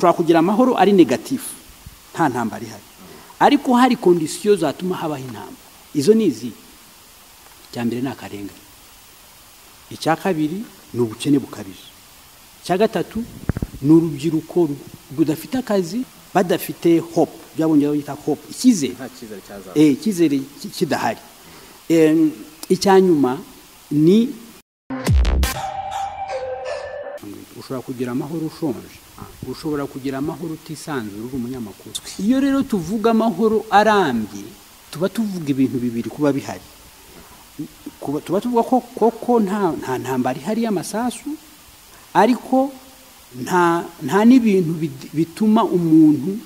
kugira amahoro ari negatif nta ntambara ihari ariko hari condition zatuma habaho intambara izo nizi cyambere nakarenga icya kabiri ni ubukene bukabije icya gatatu ni urubyiruko budafite akazi badafite hope byabonye yita hope ikizere kidahari icyanyuma ni ushobora kugira amahoro ushonje ushobora kugira amahoro utisanzura uri umunyamakuru iyo rero tuvuga amahoro arambye tuba tuvuga ibintu bibiri kuba bihari tuba tuvuga ko nta ntambara ihari y'amasasu ariko nta n'ibintu bituma umuntu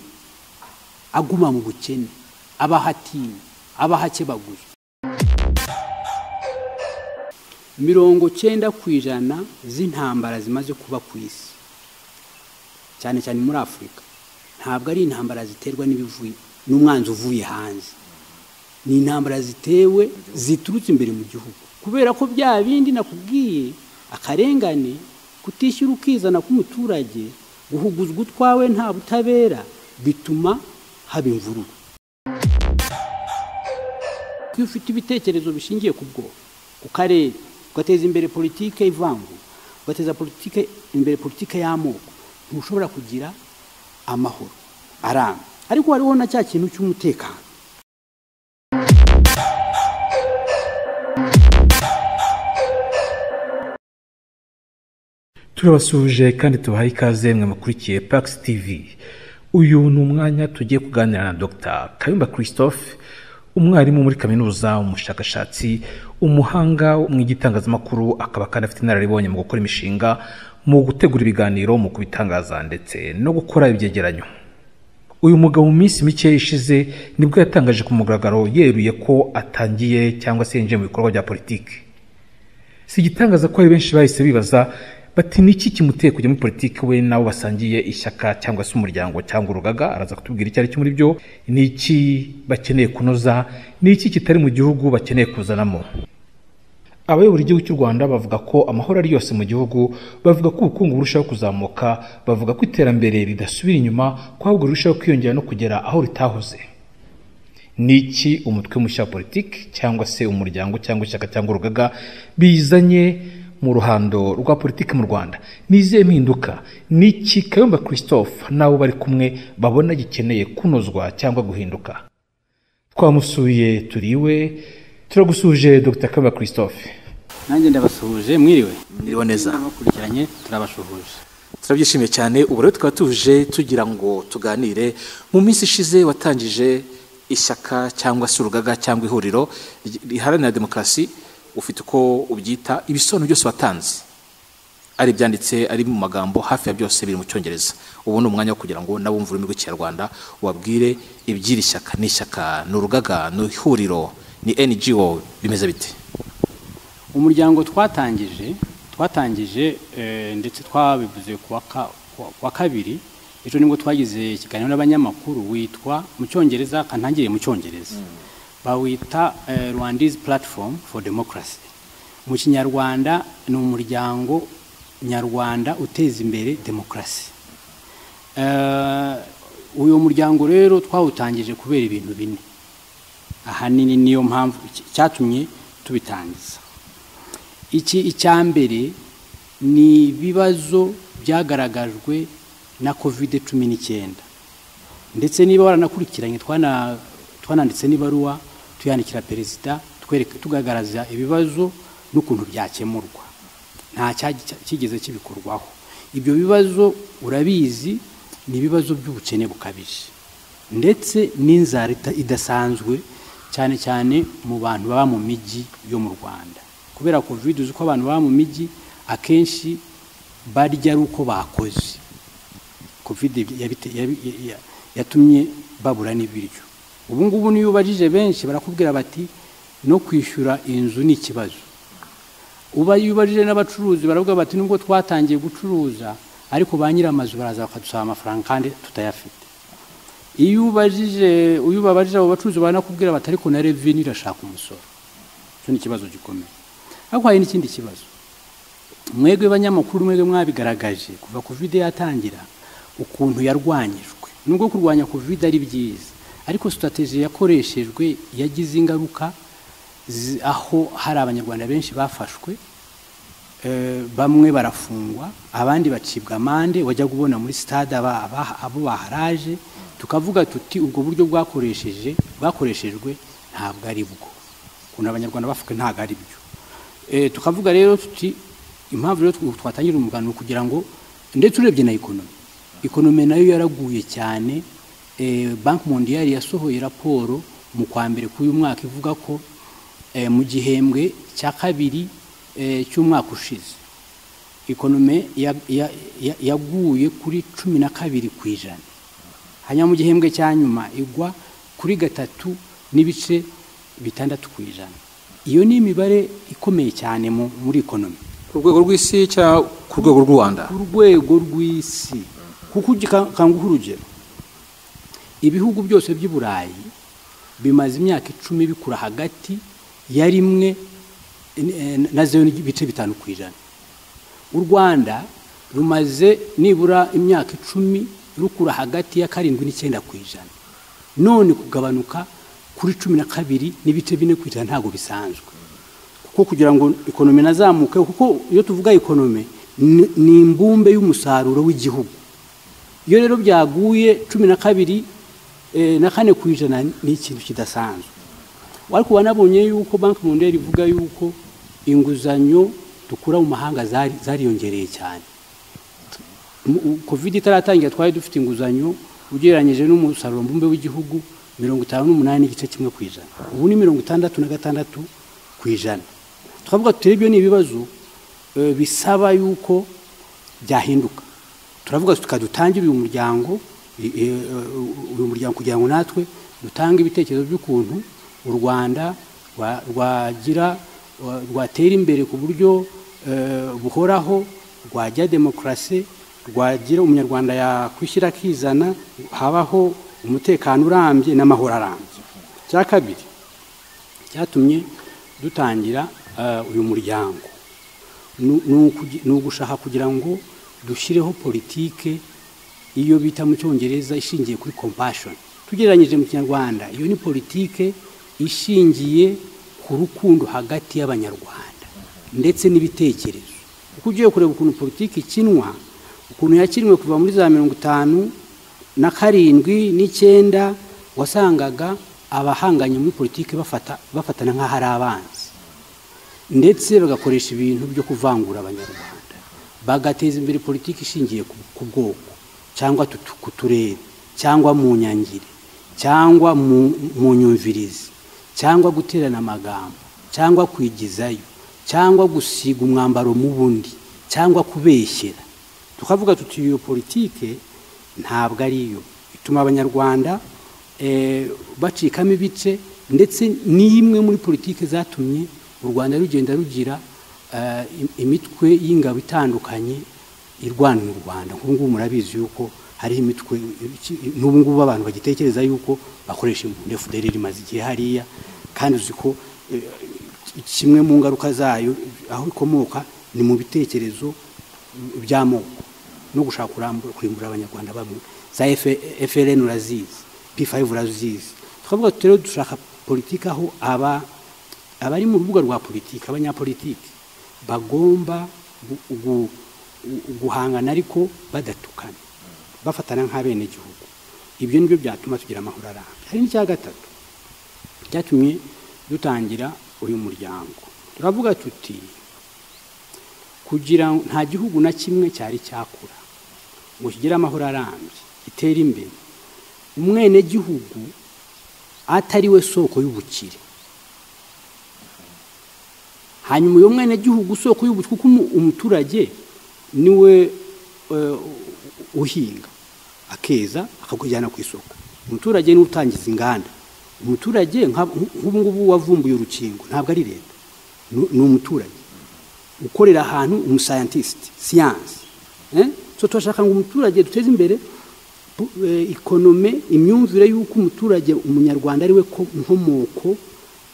aguma mu bukene abahatinya abahakebaguza 90% z'intambara zimaze kuba ku isi cyane cyane muri Afrika ntabwo ari intambara ziterwa n'ibivuye n'umwanzi uvuye hanze ni intambara zitewe ziturutse imbere mu gihugu kubera ko bya bindi nakubwiye akarengane kutishyura ukizana k'umuturage guhuguzwa utwawe nta butabera bituma haba imvururu iyo ufite ibitekerezo bishingiye ku bwo ku karere ugateza imbere politike ivangu ugateza politike y'amoko ntushobora kugira amahoro aramba ariko hariho na cya kintu cy'umutekano turabasuje kandi tubahaye ikaze mwe mukurikiye Pax TV. Uyu ni umwanya tugiye kuganira na Dr. Kayumba Christophe, umwarimu muri kaminuza, umushakashatsi, umuhanga mu igitangazamakuru, akaba kandi afite inararibonye mu gukora imishinga, mu gutegura ibiganiro, mu kubitangaza ndetse no gukora ibyegeranyo. Uyu mugabo mu minsi mike ishize nibwo yatangaje ku mugaragaro yeruye ko atangiye cyangwa se yinjiye mu bikorwa bya politiki. Si igitangaza ko ari benshi bahise bibaza bati niki kimuteye kujya muri politiki we nabo basangiye ishyaka cyangwa se umuryango cyangwa urugaga. Araza kutubwira icyo ari cyo muri byo, niki bakeneye kunoza, niki kitari mu gihugu bakeneye kuzanamo. Abayobora igihugu cy'u Rwanda bavuga ko amahoro ari yose mu gihugu, bavuga ko ubukungu burushaho kuzamuka, bavuga ko iterambere ridasubira inyuma, ko ahubwo rirushaho kwiyongera no kugera aho ritahoze. Niki umutwe mushya wa politiki cyangwa se umuryango cyangwa ishyaka cyangwa urugaga bizanye mu ruhando rwa politiki mu Rwanda? Nizihe mpinduka? Niki Kayumba Christophe nabo bari kumwe babona gikeneye kunozwa cyangwa guhinduka? Twamusuye turiwe. Turagusuje Dr. Kayumba Christophe. Nanjye ndabasuhuje. Mwiriwe neza. Bakurikiranye turabashuhuje. Turabyishimiye cyane. Ubu rero tukaba tuje tugira ngo tuganire. Mu minsi ishize watangije ishyaka cyangwa se urugaga cyangwa ihuriro riharanira demokarasi, ufite uko ubyita, ibisobanuro byose watanze ari byanditse ari mu magambo hafi ya byose biri mu Cyongereza. Ubu ni umwanya wo kugira ngo nabumva ururimi rw'Ikinyarwanda wabwire iby'iri shyaka, ni ishyaka, ni urugaga, ni ihuriro, ni NGO, bimeze bite? Umuryango twatangije ndetse twabivuze kwa kabiri, ejo nibwo twagize ikiganiro n'abanyamakuru, witwa mu Cyongereza, kantangiriye mu Cyongereza, bawita Rwandese Platform for Democracy. Mu Kinyarwanda ni umuryango nyarwanda uteza imbere demokarasi. Uyu muryango rero twawutangije kubera ibintu bine ahanini, niyo mpamvu cyatumye tubitangiza. Icyambere ni ibibazo byagaragajwe na COVID-19, ndetse niba waranakurikiranye twananditse n'ibaruwa tuyandikira perezida tugaragaza ibibazo n'ukuntu byakemurwa. Nta kigeze kibikorwaho. Ibyo bibazo urabizi, ni ibibazo by'ubukene bukabije ndetse n'inzara idasanzwe, cyane cyane mu bantu baba mu mijyi yo mu Rwanda. Kubera COVID uzi ko abantu baba mu mijyi akenshi barya ari uko bakoze. COVID yatumye babura n'ibiryo. Ubu ngubu niyo ubajije benshi barakubwira bati no kwishyura inzu ni ikibazo. Uba yubajije n'abacuruzi baravuga bati nubwo twatangiye gucuruza ariko ba nyiramazu baraza bakadusaba amafaranga kandi tutayafite. Iyo ubabajije abo bacuruzi baranakubwira bati ariko na revenue irashaka umusoro. Cyo ni ikibazo gikomeye. Ariko hari n'ikindi kibazo. Mwebwe banyamakuru, mwebwe mwabigaragaje kuva COVID yatangira ukuntu yarwanyijwe. Nubwo kurwanya covid ari byiza, ariko strategy yakoreshejwe yagize ingaruka aho hari abanyarwanda benshi bafashwe, bamwe barafungwa, abandi bacibwa amande, wajya kubona muri stade abo baharaje, tukavuga tuti ubwo buryo bwakoreshejwe ntabwo ari bwo, kuna abanyarwanda bafashwe ntabwo ari byo. Tukavuga rero tuti impamvu rero twatangira umugano kugira ngo ndetse urebye na ekonomi nayo yaraguye cyane. Banki Mondiale yasohoye raporo mu kwa mbere k'uyu mwaka ivuga ko mu gihembwe cya kabiri cy'umwaka ushize ekonomi yaguye kuri 12%, hanyuma mu gihembwe cya nyuma igwa kuri 3.6%. Iyo ni imibare ikomeye cyane muri ekonomi ku rwego rw'isi cyangwa ku rwego rw'u Rwanda. Ku rwego rw'isi, kuko kanguha urugero, ibihugu byose by'i Burayi bimaze imyaka 10 bikura hagati ya 1 na 0.5%. U Rwanda rumaze nibura imyaka 10 rukura hagati ya 7 n'9%. None kugabanuka kuri 12.4% ntago bisanzwe, kuko kugira ngo ekonomi nazamuke, kuko iyo tuvuga ekonomi ni imbumbe y'umusaruro w'igihugu. Iyo rero byaguye 12.4% ni ikintu kidasanzwe. Ariko wanabonye yuko Banki Mondiale ivuga yuko inguzanyo dukura mu mahanga zariyongereye cyane. Covid itaratangira twari dufite inguzanyo ugereranyije n'umusaruro mbumbe w'igihugu 58.1%. Ubu ni 66%. Twavuga turebye ni ibibazo bisaba yuko byahinduka. Turavuga tukadutangira uyu muryango kugira ngo natwe dutanga ibitekerezo by'ukuntu u Rwanda rwatera imbere ku buryo buhoraho, rwajya demokrasi, rwagira umunyarwanda yakwishyira akizana, habaho umutekano urambye n'amahoro arambye. Cya kabiri cyatumye dutangira uyu muryango ni ugushaka kugira ngo dushyireho politike iyo bita mu Cyongereza ishingiye kuri compassion. Tugereranyije mu Kinyarwanda iyo ni politike ishingiye ku rukundo hagati y'abanyarwanda ndetse n'ibitekerezo. Kuko ugiye kureba ukuntu politike ikinwa, ukuntu yakinwe kuva muri za 57 n'9 wasangaga abahanganye muri politike bafatana nk'ahari abanzi, ndetse bagakoresha ibintu byo kuvangura abanyarwanda, bagateza imbere politike ishingiye ku bwoko cyangwa ku turere cyangwa mu nyangire cyangwa mu nyumvirizi cyangwa guterana amagambo cyangwa kwigizayo cyangwa gusiga umwambaro mu bundi cyangwa kubeshyera. Tukavuga tuti iyo politike ntabwo ari yo ituma abanyarwanda bacikamo ibice, ndetse n'imwe muri politike zatumye u Rwanda rugenda rugira imitwe y'ingabo itandukanye irwana mu Rwanda. Nk'ubu murabizi yuko hari imitwe n'ubu ngubu abantu bagitekereza yuko bakoresha imbunda FDLR imaze igihe hariya, kandi uziko kimwe mu ngaruka zayo aho ikomoka ni mu bitekerezo by'amoko no gushaka kurimbura abanyarwanda bamwe. Za FLN urazizi, P5 urazizi. Twavuga rero dushaka politika aho abari mu rubuga rwa politika, abanyapolitiki bagomba guhangana ariko badatukana, bafatana nk'abene gihugu. Ibyo nibyo byatuma tugira amahoro arambye. Hari n'icya gatatu cyatumye dutangira uyu muryango. Turavuga tuti kugira nta gihugu na kimwe cyari cyakura ngo kigira amahoro arambye, gitera imbere, umwene gihugu atari we soko y'ubukire. Hanyuma uyo mwene gihugu soko y'ubukire, kuko umuturage niwe uhinga akeza akakujyana ku isoko. Umuturage ni utangiza inganda. Umuturage nk'ubu ngubu wavumbuye urukingo ntabwo ari leta, ni umuturage ukorera ahantu, umuscientist, science. So turashaka ngo umuturage duteze imbere economy, imyumvire y'uko umuturage umunyarwanda ari we nkomoko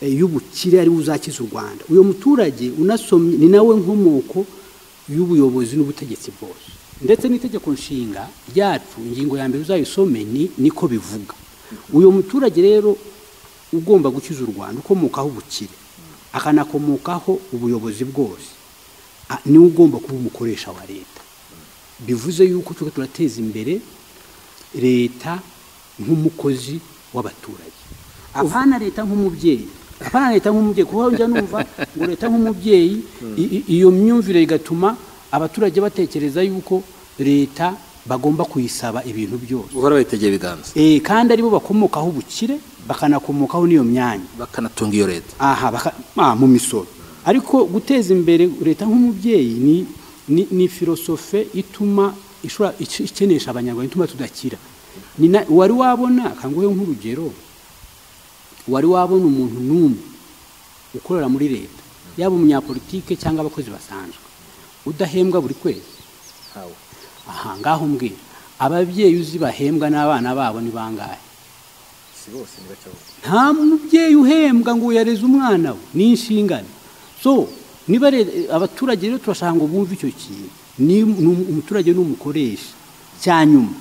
y'ubukire, ari uzakiza u Rwanda. Uyo muturage unasomye ni nawe nkomoko y'ubuyobozi n'ubutegetsi bwose. ndetse n'itegeko nshinga ryacu ingingo ya mbere uzayisome niko bivuga. Uyo muturage rero ugomba gukiza u Rwanda ukomokaho ubukire akanakomokaho ubuyobozi bwose niwe ugomba kuba umukoresha wa leta. Bivuze yuko turateza imbere leta nk'umukozi w'abaturage, apana leta nk'umubyeyi, kuko njya numva ngo leta nk'umubyeyi, iyo myumvire igatuma abaturage batekereza yuko leta bagomba kuyisaba ibintu byose, uhora bayitegeye ibiganza, kandi aribo bakomokaho ubukire bakanakomokaho niyo myanya bakanatunga iyo leta mu misoro. Ariko guteza imbere leta nk'umubyeyi ni filosofe ituma ikenesha abanyarwanda, ituma tudakira. Wari wabona kanguhe nk'urugero, wari wabona umuntu n'umwe ukorera muri leta, yaba umunyapolitike cyangwa abakozi basanzwe, udahembwa buri kwezi? Ngaho mbwira, ababyeyi uzi bahembwa n'abana babo ni bangahe? Si bose, ni bake. Nta mubyeyi uhembwa ngo yareze umwana we, ni inshingano. So niba abaturage rero turashaka ngo bumve icyo kintu, ni umuturage n'umukoresha. Cyanyuma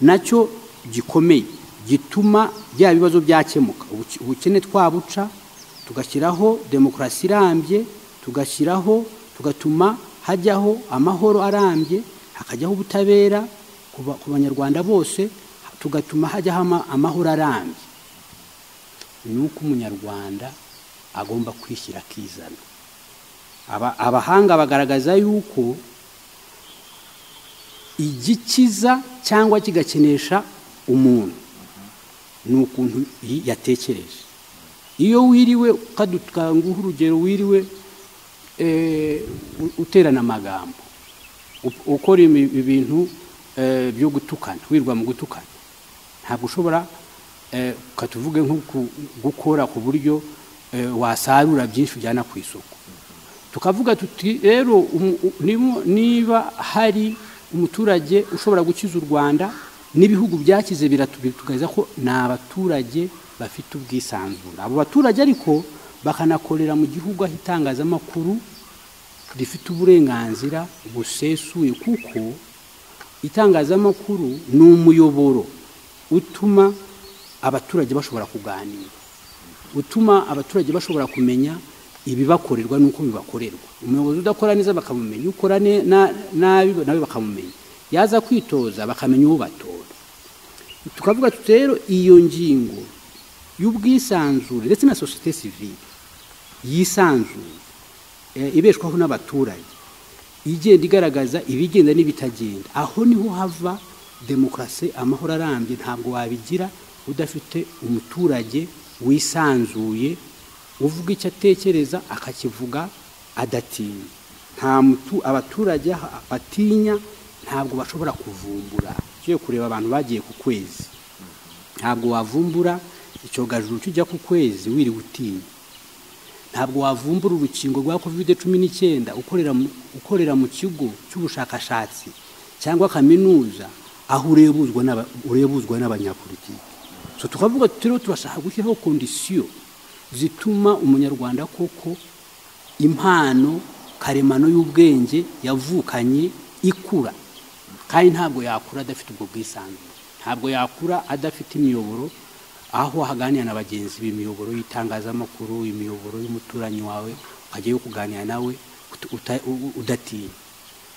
nacyo gikomeye gituma bya bibazo byakemuka, ubukene twabuca, tugashyiraho demokrasi irambye, tugatuma hajyaho amahoro arambye, hakajyaho ubutabera ku banyarwanda bose, tugatuma hajyaho amahoro arambye. Nuko umunyarwanda agomba kwishyira akizana. Abahanga bagaragaza yuko igikiza cyangwa kigakenesha umuntu ni ukuntu yatekereje. Iyo wiriwe kadukanguha urugero, wiriwe uterana amagambo, ukora ibintu byo gutukana, wirwa mu gutukana, ntabwo ushobora katuvuge nko gukora ku buryo wasarura byinshi ujyana ku isoko. Tukavuga tuti rero niba hari umuturage ushobora gukiza u Rwanda, n'ibihugu byakize biratugeza ko n'abaturage bafite ubwisanzure. Abo baturage ariko bakanakorera mu gihugu aho itangazamakuru rifite uburenganzira busesuye, kuko itangazamakuru ni umuyoboro utuma abaturage bashobora kuganira, utuma abaturage bashobora kumenya ibibakorerwa nuko bibakorerwa. Umuyobozi udakora neza bakamumenya, ukora nabi nawe bakamumenya, yaza kwitoza bakamenya uwo batora. Tukavuga tuti rero iyo ngingo y'ubwisanzure ndetse na societe civile yisanzure ibeshwaho n'abaturage, igenda igaragaza ibigenda n'ibitagenda, aho niho hava demokrasi, amahoro arambye. Ntabwo wabigira udafite umuturage wisanzuye, uvuga icyo atekereza akakivuga adatinya. Abaturage batinya ntabwo bashobora kuvumbura. Cyo kureba abantu bagiye ku kwezi, ntabwo wavumbura icyogajuru kijya ku kwezi wiri gutinya. Ntabwo wavumbura urukingo rwa COVID-19 ukorera mu kigo cy'ubushakashatsi cyangwa kaminuza, aho urebuzwa n'abanyapolitiki. So tukavuga tutero turashaka gushyiraho kondisiyo zituma umunyarwanda koko impano karemano y'ubwenge yavukanye ikura, kandi ntabwo yakura adafite ubwo bwisanzure, ntabwo yakura adafite imiyoboro aho haganira na bagenzi b'imiyoboro y'itangazamakuru, imiyoboro y'umuturanyi wawe, ukajyayo kuganira nawe udatinya.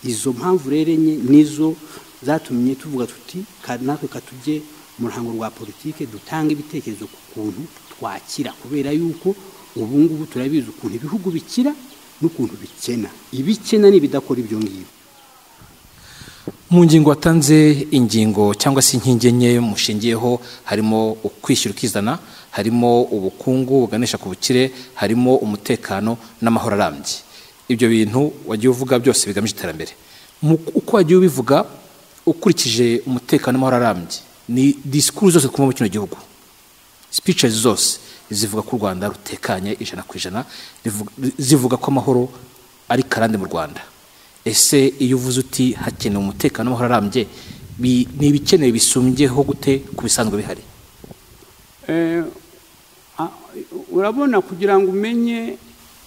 Izo mpamvu rero nizo zatumye tuvuga tuti natwe katujye mu ruhango rwa politike dutanga ibitekerezo ku kuntu twakira, kubera yuko ubu ngubu turabizi ukuntu ibihugu bikira n'ukuntu bikena. Ibikena n'ibidakora ibyo ngibyo. Mu ngingo watanze ingingo cyangwa se inkingi enye mushingiyeho, harimo ukwishyura ukizana, harimo ubukungu buganisha ku bukire, harimo umutekano n'amahoro arambye. Ibyo bintu wagiye uvuga byose bigamije iterambere. Uko wagiye ubivuga ukurikije umutekano n'amahoro arambye, ni discours zose kuma mu kino gihugu, speeches zose zivuga ko u Rwanda rutekanye 100%, zivuga ko amahoro ari karande mu Rwanda. Ese iyo uvuze uti hakenewe umutekano n'amahoro arambye, ni ibikeneye bisumbyeho gute ku bisanzwe bihari? Urabona, kugira ngo umenye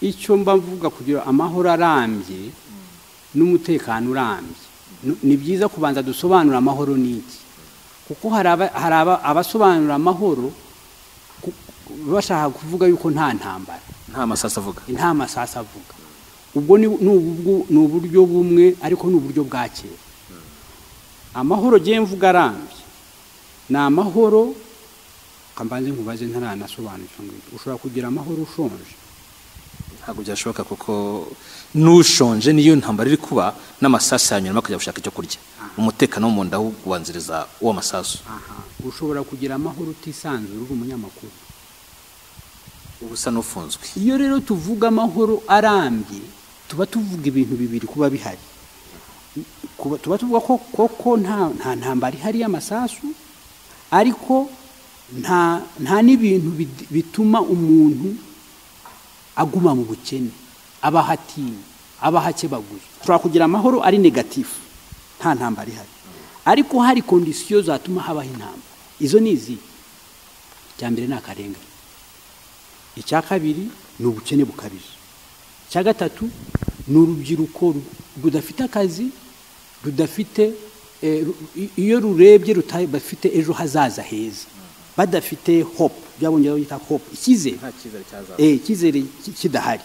icyo mba mvuga, kugira amahoro arambye n'umutekano urambye, ni byiza kubanza dusobanura amahoro n'iki, kuko hari abasobanura amahoro bashaka kuvuga yuko nta ntambara, nta masasa avuga, nta masasa avuga. Ubwo ni uburyo bumwe, ariko ni uburyo bwa kera. Amahoro je mvuga arambye ni amahoro, kambanze nkubaze ntaranasobanukirwa ngo ushobora kugira amahoro ushonje. Ntabwo byashoboka, kuko n'ushonje niyo ntambara iri kuba n'amasasu yanyuma kujya gushaka icyo kurya, umutekano wo mu nda ubanziriza uwo masasu. Ushobora kugira amahoro utisanzura uri umunyamakuru, ubusa n'ufunzwe. Iyo rero tuvuga amahoro arambye tuba tuvuga ibintu bibiri kuba bihari. Tuba tuvuga ko nta ntambara ihari y'amasasu, ariko nta n'ibintu bituma umuntu aguma mu bukene, abahatinya, abahakebaguza. Tushobora kugira amahoro ari negatifu, nta ntambara ihari, ariko hari kondisiyo zatuma habaho intambara. Izo ni izi: icya mbere ni akarengane, icya kabiri ni ubukene bukabije, icya gatatu ni urubyiruko rudafite akazi, rudafite iyo rurebye bafite ejo hazaza heza, badafite hope, byabongera bita hope, icyizere kidahari.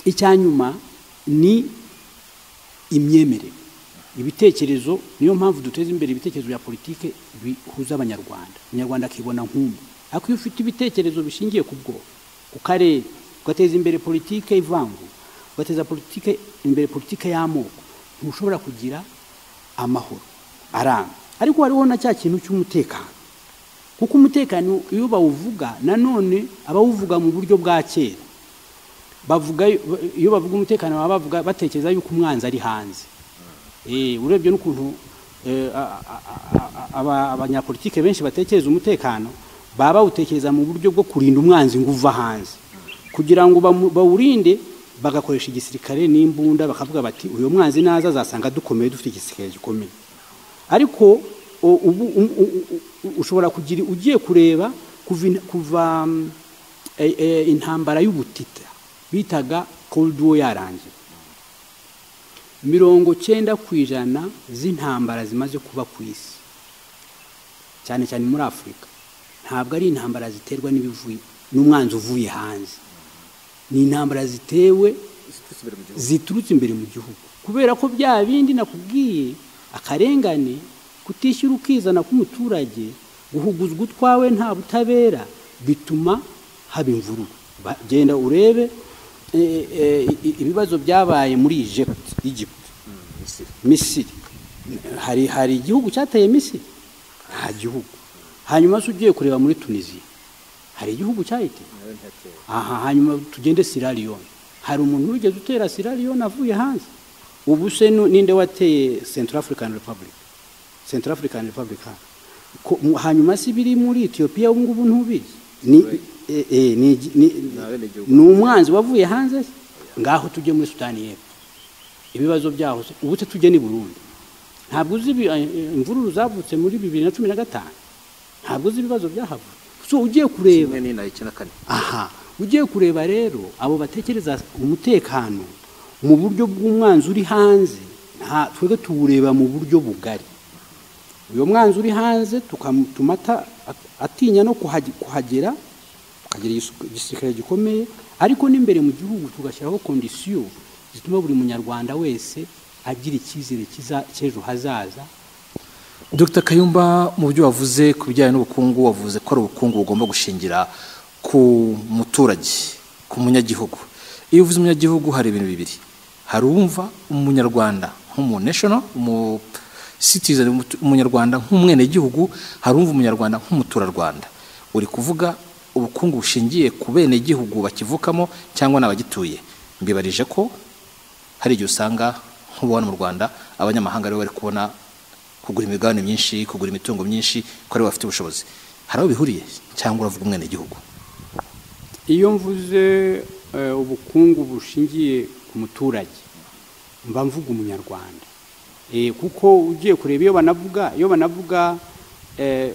Icya nyuma ni imyemerere, ibitekerezo. Niyo mpamvu duteza imbere ibitekerezo bya politike bihuza abanyarwanda, umunyarwanda akibona nk'umwe. Ariko iyo ufite ibitekerezo bishingiye ku bwoko, ku karere, ugateza imbere politike ivangu, ugateza imbere politike y'amoko, ntushobora kugira amahoro arambye. Ariko hariho na cya kintu cy'umutekano, kuko umutekano iyo bawuvuga nanone abawuvuga mu buryo bwa kera, iyo bavuga umutekano baba bavuga batekereza yuko umwanzi ari hanze. Urebye n'ukuntu abanyapolitike benshi batekereza umutekano, baba bawutekereza mu buryo bwo kurinda umwanzi ngo uva hanze, kugira ngo bawurinde bagakoresha igisirikare n'imbunda, bakavuga bati uyu mwanzi naza azasanga dukomeye, dufite igisirikare gikomeye. Ariko ushobora kugira, ugiye kureba kuva intambara y'ubutita bitaga Cold War yarangiye, 90% z'intambara zimaze kuba ku isi, cyane cyane muri Afurika, ntabwo ari intambara ziterwa n'umwanzi uvuye hanze, ni intambara zitewe ziturutse imbere mu gihugu. Kubera ko bya bindi nakubwiye, akarengane, kutishyura ukizana k'umuturage, guhuguzwa utwawe nta butabera, bituma haba imvururu. Genda urebe ibibazo byabaye muri Egypt, Misiri. Hari igihugu cyateye Misiri? Nta gihugu. Hanyuma se ugiye kureba muri Tunisia, hari igihugu cyahite? Hanyuma tugende Sierra Leone, hari umuntu wigeze utera Sierra Leone avuye hanze? Ubu se ninde wateye Central African Republic? Hanyuma se biri muri Ethiopia ubu ngubu ntubizi? Ni umwanzi wavuye hanze. Ngaho tujye muri Sudani y'Epfo, ibibazo byaho ubu se tujye ni Burundi. Ntabwo uzi imvururu zavutse muri 2015, ntabwo uzi ibibazo byahavuye. So ugiye kureba ugiye kureba rero abo batekereza umutekano mu buryo bw'umwanzi uri hanze, twege tuwureba mu buryo bugari. Uyo mwanzi uri hanze tukamutuma atinya no kuhagera, akagira igisirikare gikomeye, ariko n'imbere mu gihugu tugashyiraho kondisiyo zituma buri munyarwanda wese agira icyizere cy'ejo hazaza. Dr. Kayumba, mu byo wavuze ku bijyanye n'ubukungu, wavuze ko ari ubukungu bugomba gushingira ku muturage, ku munyagihugu. Iyo uvuze umunyagihugu hari ibintu bibiri: hari uwumva umunyarwanda nk'umunational, citizen, umunyarwanda nk'umwenegihugu, hari uwumva umunyarwanda nk'umuturarwanda. Uri kuvuga ubukungu bushingiye ku bene gihugu bakivukamo cyangwa n'abagituye. Mbibarije ko hari igihe usanga nk'ubona mu Rwanda abanyamahanga aribo bari kubona kugura imigabane myinshi, kugura imitungo myinshi, ko ari bafite ubushobozi. Hari aho bihuriye cyangwa uravuga umwenegihugu? Iyo mvuze ubukungu bushingiye ku muturage, mba mvuga umunyarwanda. Kuko ugiye kureba iyo banavuga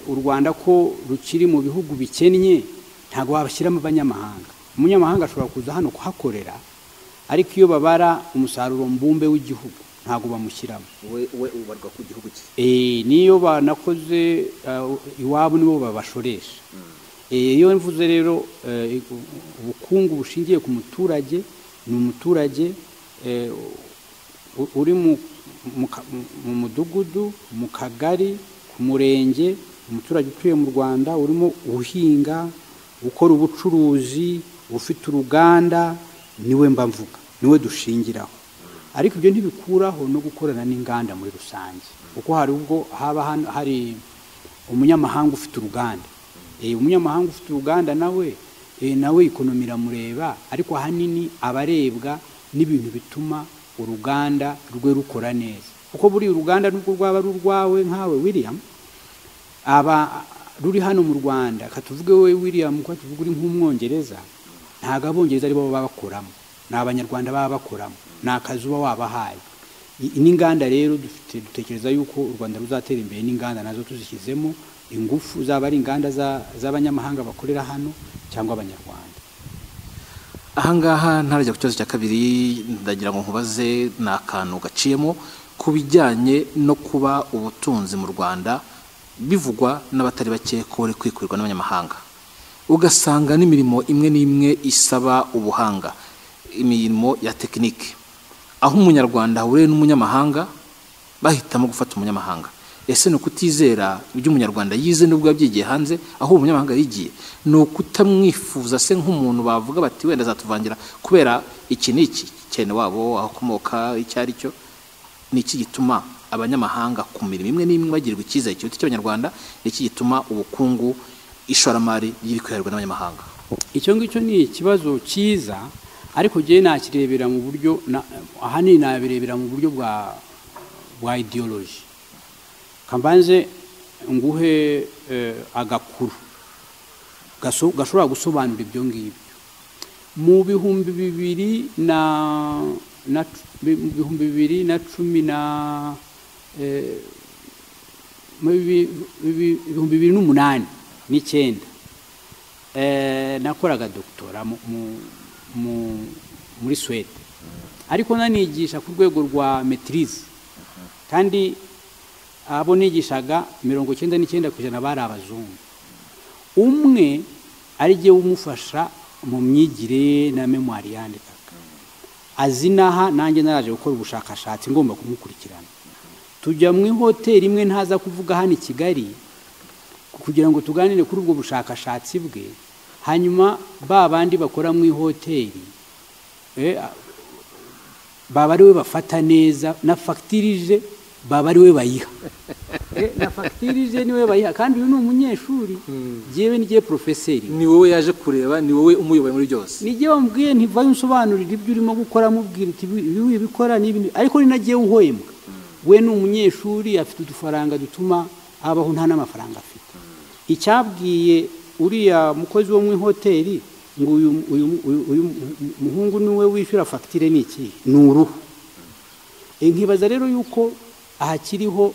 u Rwanda ko rukiri mu bihugu bikennye, ntago wabashyiramo abanyamahanga. Umunyamahanga ashobora kuza hano kuhakorera, ariko iyo babara umusaruro mbumbe w'igihugu ntago bamushyiramo. we ubarwa ku gihugu cye. Niyo banakoze iwabo nibo babashoresha. Iyo mvuze rero ubukungu bushingiye ku muturage, ni umuturage uri mu mudugudu, mu kagari, ku murenge, umuturage utuye mu Rwanda urimo uhinga, ukora ubucuruzi, ufite uruganda, niwe mba mvuga, niwe dushingiraho. Ariko ibyo ntibikuraho no gukorana n'inganda muri rusange, kuko hari ubwo haba hari umunyamahanga ufite uruganda. Umunyamahanga ufite uruganda nawe ikonomira mureba, ariko ahanini abarebwa n'ibintu bituma uruganda rwe rukora neza. Kuko buri uruganda nubwo rwaba rurwawe nkawe William, aba ruri hano mu Rwanda, katuvuge we William ko tuvuga uri nk'umwongereza, ntago abongereza ari bo babakoramo, n'abanyarwanda baba bakoramo, nakazuba wabahaye. N'inganda rero dutekereza yuko u Rwanda ruzatera imbere n'inganda nazo tuzishyizemo ingufu, zaba ari inganda z'abanyamahanga bakorera hano cyangwa abanyarwanda. Ahangaha ntarajya ku kibazo cya kabiri, ndagira ngo nkubaze n'akantu gaciyemo ku bijyanye no kuba ubutunzi mu Rwanda bivugwa n'abatari bake ko buri kwikurirwa n'abanyamahanga, ugasanga n'imirimo imwe n'imwe isaba ubuhanga, imirimo ya tekinike, aho umunyarwanda ahuriye n'umunyamahanga bahitamo gufata umunyamahanga. Ese no kutizera ibyo umunyarwanda yize nubwo yabyigiye hanze, aho umunyamahanga yigiye, no kutamwifuza se nk'umuntu bavuga bati wenda azatuvangira kubera iki n'iki cyane wabo aho komoka icyari cyo. Ni iki gituma abanyamahanga ku mirimo imwe n'imwe bagirwa icyizere cy'abanyarwanda? Ni iki gituma ubukungu, ishoramari yirikwerwa n'abanyamahanga? Icyo ngicyo ni ikibazo cyiza, ariko je nakirebera mu buryo ahanini nabirebera mu buryo bwa ideology. Kambanze nguhe agakuru gashobora gusobanura ibyo ngibyo. Mu bihumbi bibiri n'umunani n'icyenda nakoraga doktora muri Swede, ariko nanigisha ku rwego rwa maîtrise, kandi abo nigishaga 99% bari abazungu. Umwe ari je umufasha mu myigire na memoire yandikaga, azinaha nanjye naraje gukora ubushakashatsi ngomba kumukurikirana. Tujya mu hoteli imwe ntaza kuvuga hano i Kigali kugira ngo tuganire kuri ubwo bushakashatsi bwe, hanyuma bandi bakora mu hoteli baba ari we bafata neza na facturije, baba ari we bayiha na facturije niwe bayiha, kandi uyu ni umunyeshuri, jewe ni je professeur, ni wowe yaje kureba, ni wowe umuyoboye muri byose. Ni je wambwiye ntivaye unsobanurira ibyo urimo gukora, mubwira iti ibi bikora n'ibindi, ariko ni nagiye uhoyembwa. We ni umunyeshuri afite udufaranga dutuma abaho nta n'amafaranga afite. Icyabwiye uriya mukozi wo mu hoteli ngo uyu muhungu niwe wishyura facture ni iki? Ni uruhu. Nkibaza rero yuko ahakiriho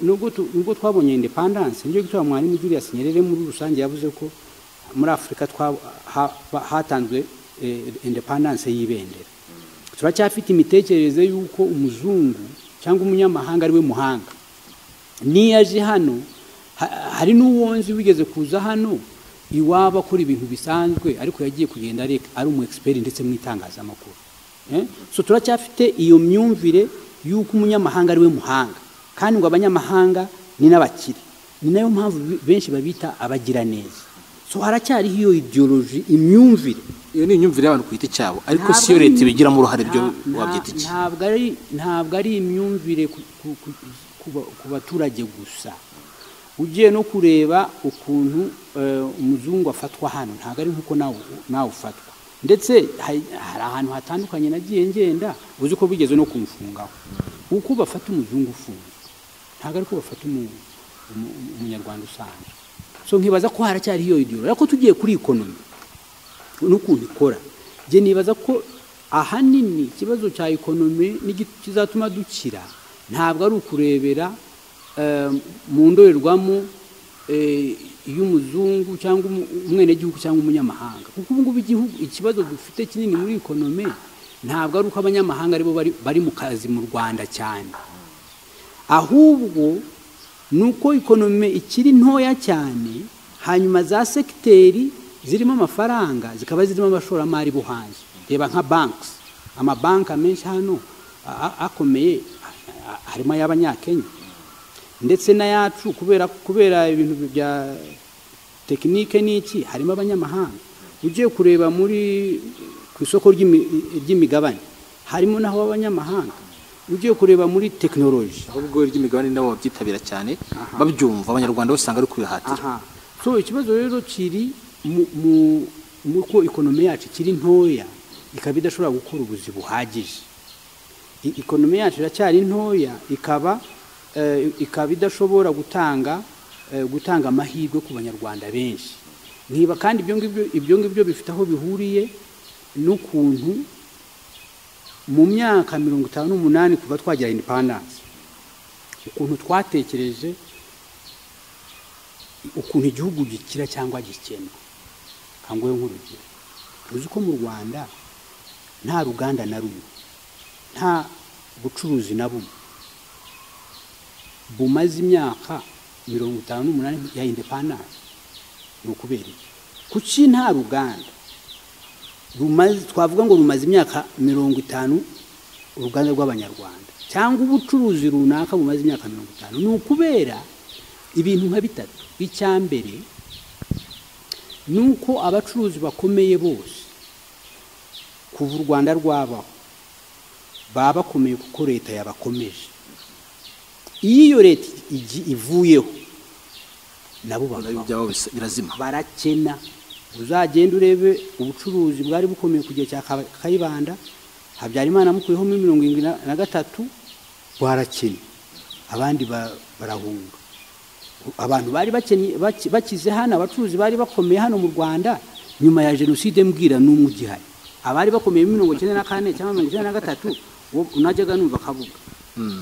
nubwo twabonye independence, nje gitwa mwarimu Julius Nyerere muri rusange yavuze ko muri Afrika hatanzwe independence y'ibendera. Turacyafite imitekerereze yuko umuzungu cyangwa umunyamahanga ari we muhanga. Niyaje hano, hari n'uwonzi wigeze kuza hano iwaba kuri ibintu bisanzwe, ariko yagiye kugenda ari umu expert ndetse mu itangazamakuru. So turacyafite iyo myumvire yuko umunyamahanga ari we muhanga, kandi ngo abanyamahanga ni n'abakire. Ni nayo mpamvu benshi babita abagira neza. So haracyari hiyo ideology, imyumvire. Iyo ni imyumvire y'abantu ku giti cyabo, ariko si yo leta bigira mu ruhare byo wabyita iki? Ntabwo ari imyumvire ku baturage gusa. Ugiye no kureba ukuntu umuzungu afatwa hano, ntabwo ari nkuko nawe ufatwa. Ndetse hari ahantu hatandukanye nagiye ngenda, uzi ko bigeze no kumfungaho. Uko bafata umuzungu ufunze, ntabwo ari ko bafata umunyarwanda usanzwe. So nkibaza ko haracyari hiyo ideology. Ariko tugiye kuri economy n'ukuntu ikora, je nibaza ko ahanini ikibazo cya economy kizatuma dukira ntabwo ari ukurebera mu ndorerwamo y'umuzungu cyangwa umwene gihugu cyangwa umunyamahanga. Kuko ubu ngubu igihugu ikibazo dufite kinini muri economy ntabwo ari uko abanyamahanga aribo bari mu kazi mu Rwanda cyane, ahubwo nuko economy ikiri ntoya cyane, hanyuma za sekiteri zirimo amafaranga zikaba zirimo abashoramari bo hanze. Reba nka banks, amabanka menshi hano akomeye harimo y'abanyakenya ndetse na yacu kubera ibintu bya tekinike n'iki harimo abanyamahanga. Ugiye kureba muri ku isoko ry'imigabane harimo naho abanyamahanga. Ugiye kureba muri technology ahubwo ry'imigabane nabo babyitabira cyane babyumva, abanyarwanda bose usanga ari kubihatira. So ikibazo rero kiri mu ko economy yacu kiri ntoya, ikaba idashobora gukora ubuzi buhagije. Economy yacu iracyari ntoya, ikaba idashobora gutanga amahirwe ku banyarwanda benshi. Niba kandi ibyo ngibyo bifite aho bihuriye n'ukuntu mu myaka 58 kuva twagira independence, ukuntu twatekereje ukuntu igihugu gikira cyangwa gikena. Kangoye nk'urugero, tuzi ko mu Rwanda nta ruganda na rumwe, nta bucuruzi na bumwe bumaze imyaka 58 ya independence. Nukubera iki? Kuki nta ruganda rumaze, twavuga ngo rumaze imyaka 50 uruganda rw'abanyarwanda cyangwa ubucuruzi runaka bumaze imyaka 50? Nukubera ibintu nka bitatu. Icyambere nuko abacuruzi bakomeye bose kuva u Rwanda rwabaho baba bakomeye kuko leta yabakomeje. Iyo leta ivuyeho nabo byabo birazima, barakena. Uzagenda urebe ubucuruzi bwari bukomeye ku gihe cya Kayibanda, Habyarimana mukuyeho muri 73 bwarakena, abandi barahunga. Abantu bari bakize hano, abacuruzi bari bakomeye hano mu Rwanda nyuma ya jenoside mbwira n'umwe ugihari. Abari bakomeye muri 94 cyangwa 93 unajyaga numva Kabuga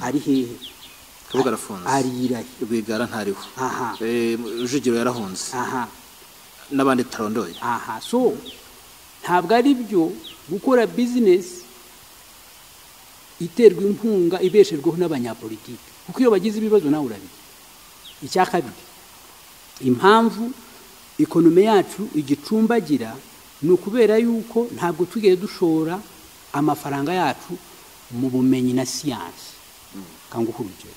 ari hehe? Kabuga arafunze, arirahe, Rwigara ntariho, Rujugiro yarahunze, n'abandi tarondoye. So ntabwo ari byo gukora business iterwa inkunga ibeshejweho n'abanyapolitiki, kuko iyo bagize ibibazo nawe urabizi. Icya kabiri, impamvu economy yacu igicumbagira ni ukubera yuko ntabwo tugeze dushora amafaranga yacu mu bumenyi na siyansi. Kanguha urugero,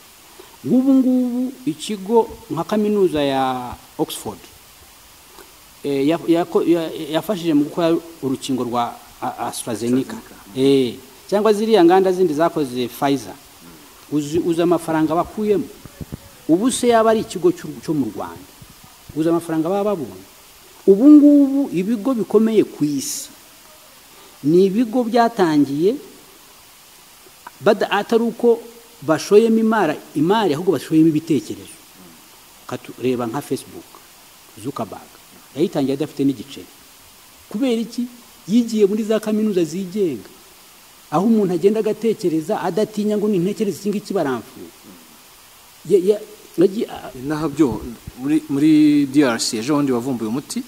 ngubu ikigo nka kaminuza ya Oxford yafashije mu gukora urukingo rwa AstraZeneca, cyangwa ziriya nganda zindi zakoze Pfizer. Uza amafaranga bakuyemo. Ubu se yaba ari ikigo cyo mu Rwanda, uza amafaranga baba babonye. Ubu ngubu ibigo bikomeye ku isi ni ibigo byatangiye atari uko bashoyemo imari, ahubwo bashoyemo ibitekerezo. Reba nka Facebook, Zuckerberg yayitangiye adafite n'igiceri. Kubera iki? Yigiye muri za kaminuza zigenga, aho umuntu agenda agatekereza adatinya ngo nintekereze iki ngiki baramfuye. Nahabyo muri DRC ejo bundi wavumbuye umuti,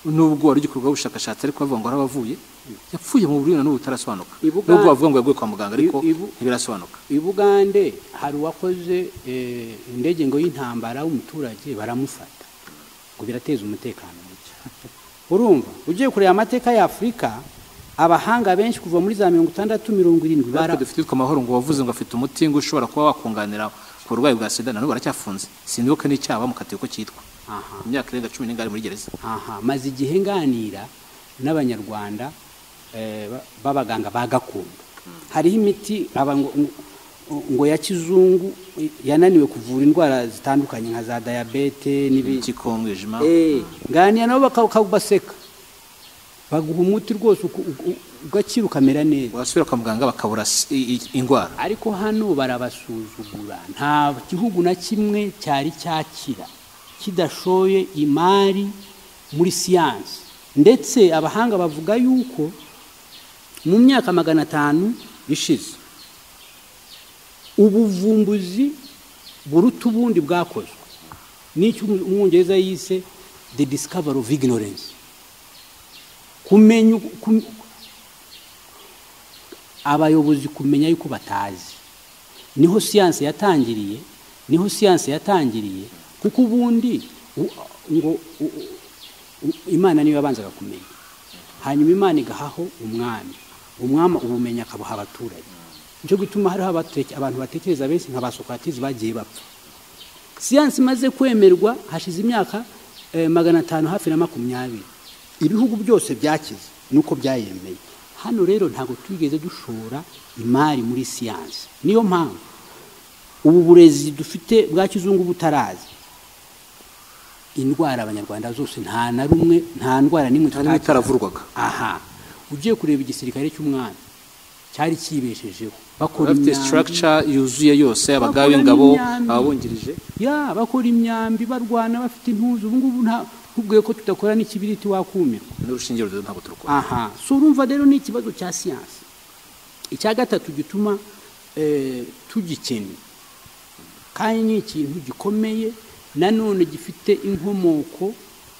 nubwo wari ugikorwa ubushakashatsi ariko bavuga ngo arabavuye, yapfuye mu buryo n'ubu utarasobanuka. Nubwo bavuga ngo yaguye kwa muganga ariko ntibirasobanuka. I Bugande hari uwakoze indege ngo y'intambara w'umuturage baramufata ngo birateza umutekano muke. Urumva ugiye kureba amateka ya Afrika, abahanga benshi kuva muri za 60 70 dufite amahoro ngo wavuze ngo afite umuti ngo ushobora kuba wakunganira ku burwayi bwa sida, nabo baracyafunze. Sindibuka n'icyaha bamukatiye ko cyitwa. Imyaka irenga 10 n'ingari muri gereza. Maze igihe nganira n'abanyarwanda babaganga ba gakondo. Hariho imiti ngo ya kizungu yananiwe kuvura indwara zitandukanye nka za diabete n'ibiki kongwijima. Nganira nabo bakabaseka, baguha umuti rwose ugakira ukamera neza, wasubira kwa muganga bakabura indwara. Ariko hano barabasuzugura. Nta gihugu na kimwe cyari cyakira kidashoye imari muri siyansi. Ndetse abahanga bavuga yuko mu myaka 500 ishize ubuvumbuzi buruta ubundi bwakozwe n'icyo umwongereza yise the discovery of ignorance. Kumenya abayobozi kumenya yuko batazi. Niho siyanse yatangiriye kuko ubundi ngo Imana niyo yabanzaga kumenya, hanyuma Imana igahaho umwami ubumenya akabuha abaturage. Nicyo gituma hariho abantu batekereza benshi nka ba Socrates bagiye bapfa. Siyanse imaze kwemerwa hashize imyaka 500 hafi na 20, ibihugu byose byakize nuko byayemeye. Hano rero ntago twigeze dushora imari muri siyanse. Niyo mpamvu ubu burezi dufite bwa kizungu butarazi, indwara abanyarwanda zose nta ndwara nimwe tutaravurwaga. Aha, ugiye kureba igisirikare cy'umwami cyari kibeshejeho, bakora structure yuzuye yose, abagabe ingabo ababungirije, bakora imyambi, barwana bafite impuzu. Ubu ngubu nta kubwiye ko tudakora n'ikibiriti wakumirwa n'urushingiro ntabwo turukora. Aha, so urumva rero ni ikibazo cya siyanse. Icya gatatu gituma tugikene kandi ni ikintu gikomeye nanone gifite inkomoko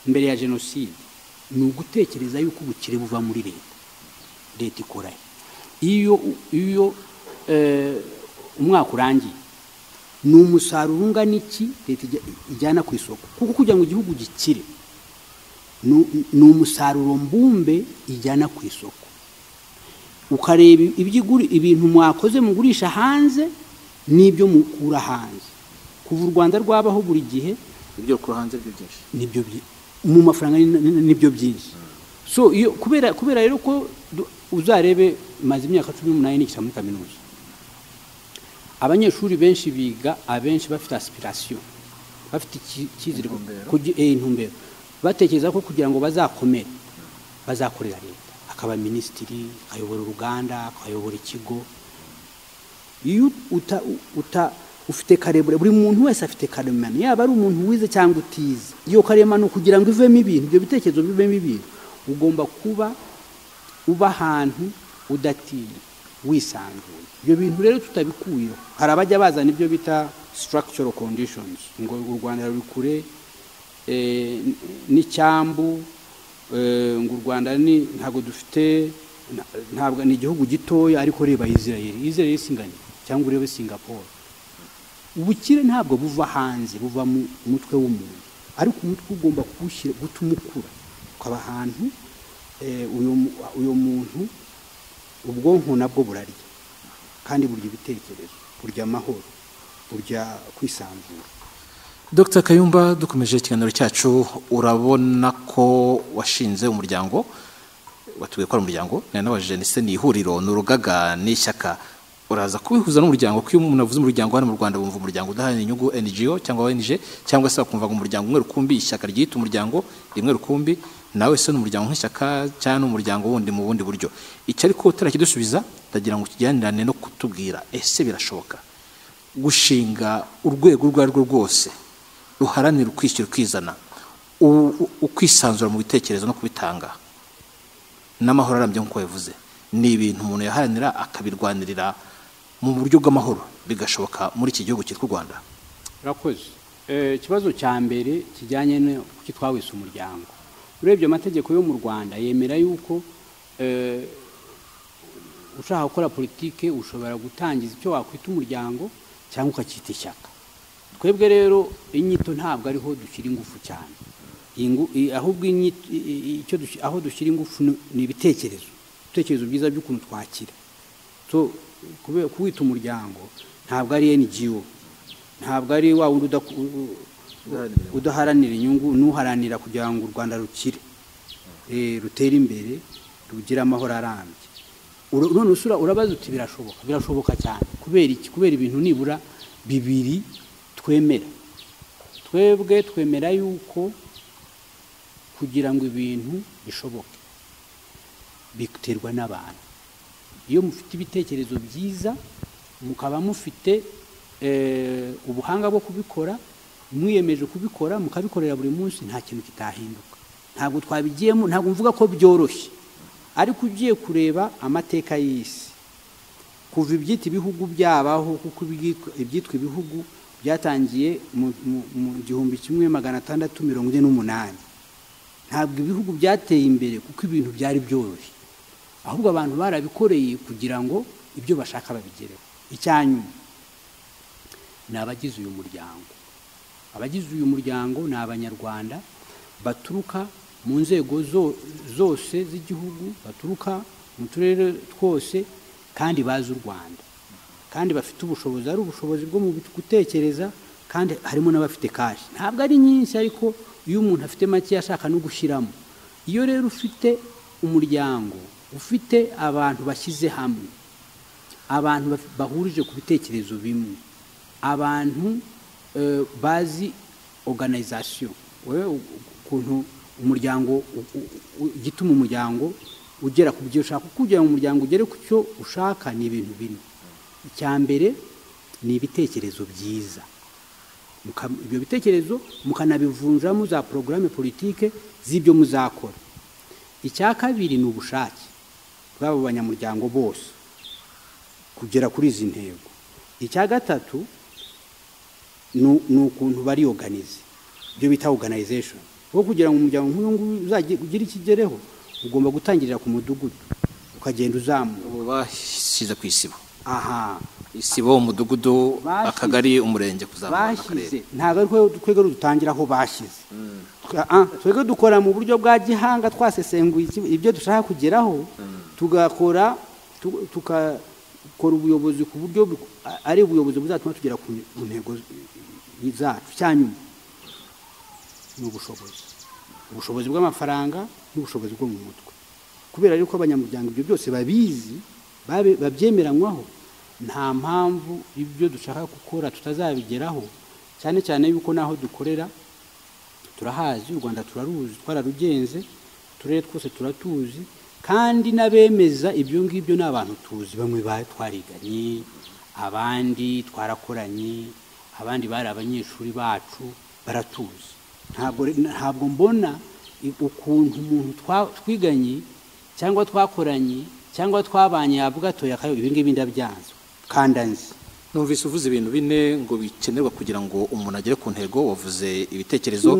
mbere ya jenoside, ni ugutekereza yuko ubukire buva muri leta ikora. Iyo umwaka urangiye ni umusaruro ungana iki leta ijyana ku isoko, kuko kugira ngo igihugu gikire ni umusaruro mbumbe ijyana ku isoko. Ukareba ibintu mwakoze mugurisha hanze n'ibyo mukura hanze. Kuva u Rwanda rwabaho buri gihe ibyo kuri hanze byo byinshi, nibyo mu mafaranga nibyo byinshi. So iyo kubera rero ko uzarebe maze imyaka 18 n'ikira muri kaminuza, abanyeshuri benshi biga, abenshi bafite aspiration, bafite ikizere intumbero, batekereza ko kugira ngo bazakomere bazakorera leta, akaba ministry, akayobora uruganda, akayobora ikigo. Iyo ufite karebure, buri muntu wese afite karemano, yaba ari umuntu wize cyangwa utize. Iyo karemano kugira ngo ivemo ibintu, ibyo bitekerezo bivemo ibintu, ugomba kuba uba ahantu udatinya, wisanzuye. Ibyo bintu rero tutabikuyeho, hari abajya bazana ibyo bita structural conditions, ngo u Rwanda ruri kure n'icyambu, ngo u Rwanda ntago dufite, ntabwo ni igihugu gitoya. Ariko reba Israel singanye cyangwa urebe Singapore. Ubukire ntabwo buva hanze, buva mu mutwe w'umuntu, ariko umutwe ugomba kuwushyira gutuma ukura, ukaba ahantu uyo muntu ubwonko nabwo burarya, kandi burya ibitekerezo, burya amahoro, burya kwisanzura. Dr. Kayumba, dukomeje ikiganiro cyacu, urabona ko washinze umuryango, watubwiye ko ari umuryango, nabajije nise ni ihuriro, n'urugaga, n'ishyaka. Uraza kubihuza n'umuryango, ko iyo umuntu avuze umuryango hano mu Rwanda bumva umuryango udaharanira inyungu, NGO cyangwa ONG, cyangwa se bakumva ngo umuryango umwe rukumbi, ishyaka ryita umuryango rimwe rukumbi. Nawe se n'umuryango nk'ishyaka cyangwa n'umuryango wundi mu bundi buryo? Icyo ariko utarakidusubiza, ndagira ngo kijyanirane no kutubwira ese birashoboka gushinga urwego rwa rwo rwose ruharanira ukwishyira kwizana, ukwisanzura mu bitekerezo no kubitanga n'amahoro arambye nk'uko yavuze? Ni ibintu umuntu yaharanira akabirwanirira mu buryo bw'amahoro, bigashoboka muri iki gihugu cyitwa u Rwanda? Urakoze. Ikibazo cya mbere kijyanye no kitwawise umuryango. Urebye amategeko yo mu Rwanda yemera yuko ushaka gukora politike ushobora gutangiza icyo wakwita umuryango cyangwa ukacyita ishyaka. Twebwe rero inyito ntabwo ariho dushyira ingufu cyane, ahubwo aho dushyira ingufu ni ibitekerezo byiza by'ukuntu twakira. So kuwita umuryango ntabwo ari NGO, ntabwo ari wa wundi udaharanira inyungu, n'uharanira kugira ngo u Rwanda rukire, rutere imbere, rugira amahoro arambye. None urabaza uti birashoboka cyane. Kubera iki? Kubera ibintu nibura bibiri twemera. Twebwe twemera yuko kugira ngo ibintu bishoboke biterwa n'abantu. Iyo mufite ibitekerezo byiza, mukaba mufite ubuhanga bwo kubikora, mwiyemeje kubikora, mukabikorera buri munsi, nta kintu kitahinduka. Ntabwo twabigiyemo, ntabwo mvuga ko byoroshye, ariko ugiye kureba amateka y'isi, kuva ibyita ibihugu byabaho, kuko ibyitwa ibihugu byatangiye mu 1648. Ntabwo ibihugu byateye imbere kuko ibintu byari byoroshye. ahubwo abantu barabikoreye kugira ngo ibyo bashaka babigereho. Icyanyuma ni abagize uyu muryango. Abagize uyu muryango ni abanyarwanda baturuka mu nzego zose z'igihugu, baturuka mu turere twose, kandi bazi u Rwanda, kandi bafite ubushobozi, ari ubushobozi bwo mu gutekereza, kandi harimo n'abafite kashi. Ntabwo ari nyinshi, ariko iyo umuntu afite make yashaka no gushyiramo. Iyo rero ufite umuryango, ufite abantu bashyize hamwe, abantu bahurije ku bitekerezo bimwe, abantu bazi organisation, ukuntu umuryango gituma umuryango ugera ku byo ushaka. Kugira ngo umuryango ugere ku cyo ushaka ni ibintu bine. Icya mbere ni ibitekerezo byiza, ibyo bitekerezo mukanabivunjamo za programme politique z'ibyo muzakora. Icya kabiri ni ubushake bw'abo banyamuryango bose kugera kuri izi ntego. Icya gatatu ni ukuntu bari organize, ibyo bita organization. Kuko kugira ngo umuryango nk'uyu nguyu uzagire ikigereho, ugomba gutangirira ku mudugudu ukagenda uzamuka. Ubu bashyize ku isibo. Aha, isibo, umudugudu, akagari, umurenge, kuzamuka akarere. Ntabwo ari twego dutangira aho bashyize. Twego dukora mu buryo bwa gihanga, twasesenguye ibyo dushaka kugeraho, tukakora ubuyobozi ku buryo ari ubuyobozi buzatuma tugera ku ntego zacu. Cyanyuma ni ubushobozi bw'amafaranga n'ubushobozi bwo mu mutwe. Kubera yuko abanyamuryango ibyo byose babizi, babyemeranywaho, nta mpamvu ibyo dushaka gukora tutazabigeraho. Cyane cyane yuko naho dukorera turahazi, u Rwanda turaruzi, twararugenze, turere twose turatuzi, kandi n'abemeza ibyo ngibyo ni abantu tuzi. Bamwe twariganye, abandi twarakoranye, abandi bari abanyeshuri bacu, baratuzi. Ntabwo mbona ukuntu umuntu twiganye cyangwa twakoranye cyangwa twabanye yavuga atoya kayo ibi ngibi ndabyanze kandanze. Numvise uvuze ibintu bine ngo bikenerwa kugira ngo umuntu agere ku ntego. Wavuze ibitekerezo,